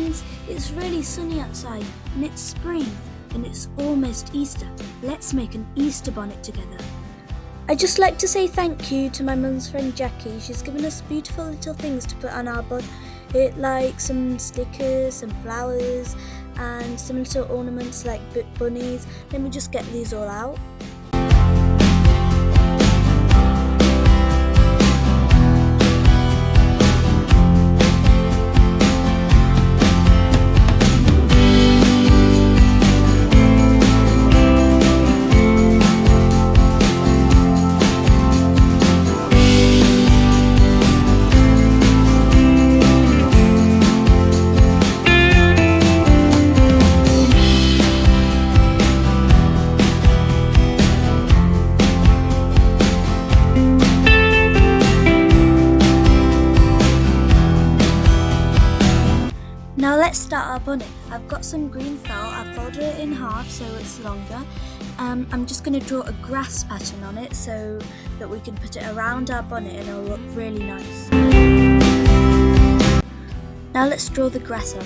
friends, it's really sunny outside and it's spring and it's almost Easter. Let's make an Easter bonnet together. I'd just like to say thank you to my mum's friend Jackie. She's given us beautiful little things to put on our bonnet, like some stickers, some flowers and some little ornaments like bunnies. Let me just get these all out. Now let's start our bonnet. I've got some green felt, I've folded it in half so it's longer. I'm just going to draw a grass pattern on it so that we can put it around our bonnet and it'll look really nice. Now let's draw the grass up.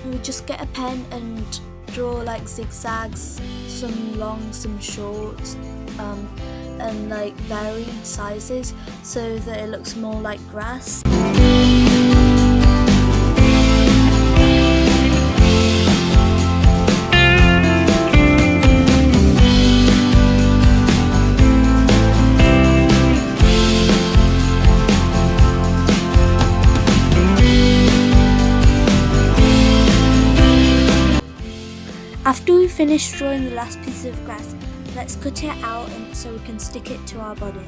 We just get a pen and draw like zigzags, some long, some short, and like varied sizes so that it looks more like grass. After we finish drawing the last piece of grass, let's cut it out so we can stick it to our body.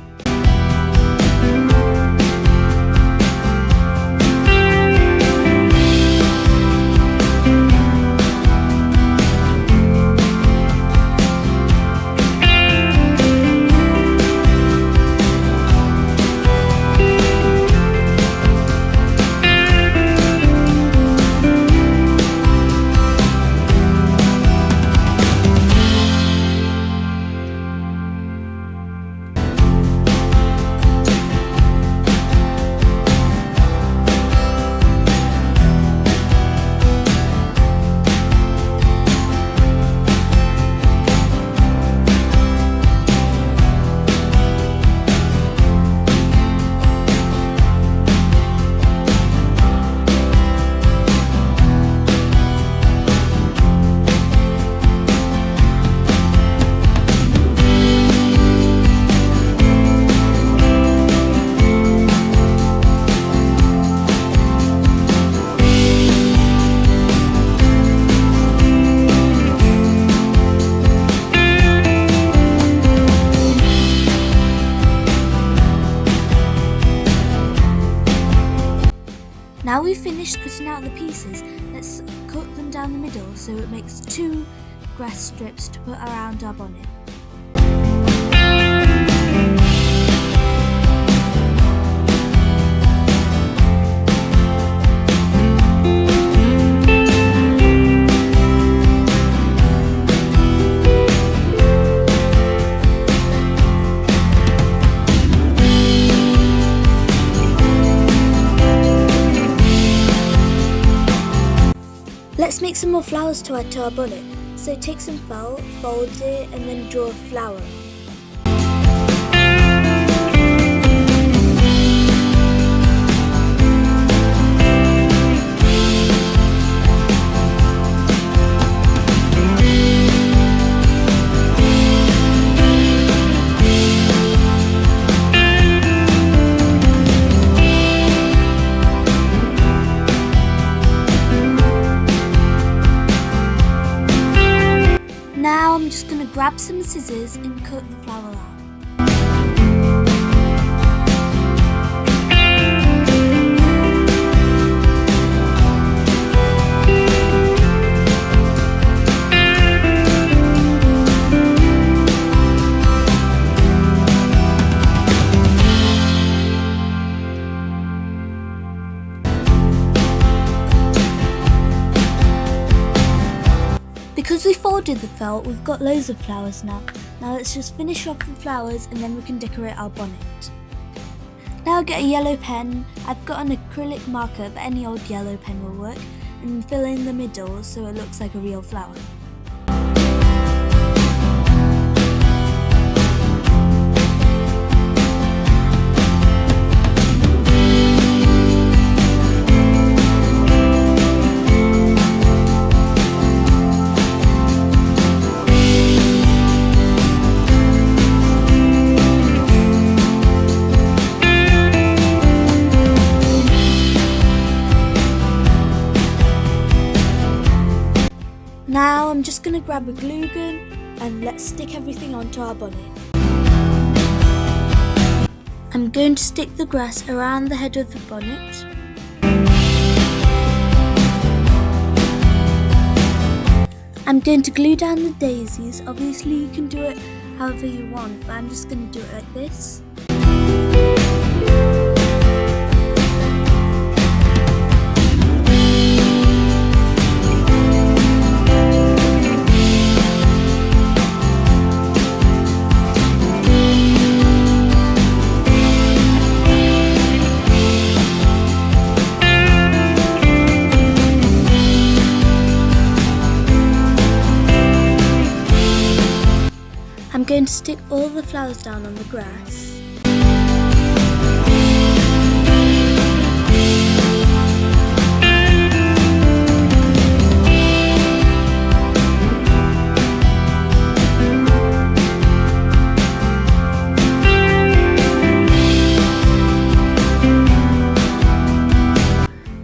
Now we've finished cutting out the pieces, let's cut them down the middle so it makes 2 grass strips to put around our bonnet. Let's make some more flowers to add to our bonnet. So take some felt, fold it and then draw a flower. Now I'm just going to grab some scissors and cut the flower out. Because we folded the felt, we've got loads of flowers now. Now let's just finish off the flowers and then we can decorate our bonnet. Now get a yellow pen. I've got an acrylic marker, but any old yellow pen will work. and fill in the middle so it looks like a real flower. Now I'm just going to grab a glue gun and let's stick everything onto our bonnet. I'm going to stick the grass around the head of the bonnet. I'm going to glue down the daisies. Obviously you can do it however you want, but I'm just going to do it like this. I'm going to stick all the flowers down on the grass.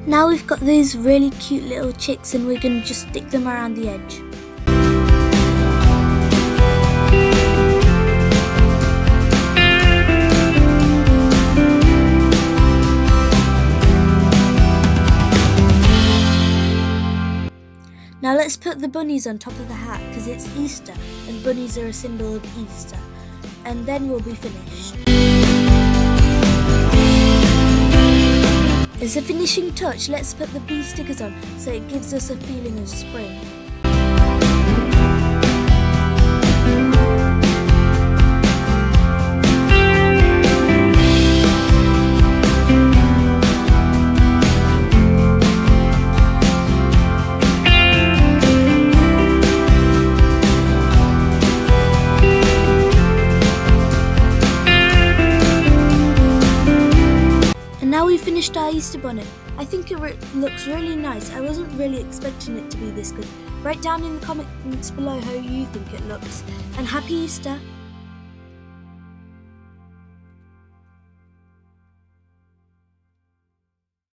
Now we've got these really cute little chicks and we're going to just stick them around the edge. Now let's put the bunnies on top of the hat because it's Easter and bunnies are a symbol of Easter, and then we'll be finished. As a finishing touch, let's put the bee stickers on so it gives us a feeling of spring. Now we've finished our Easter bonnet. I think it looks really nice. I wasn't really expecting it to be this good. Write down in the comments below how you think it looks. And happy Easter!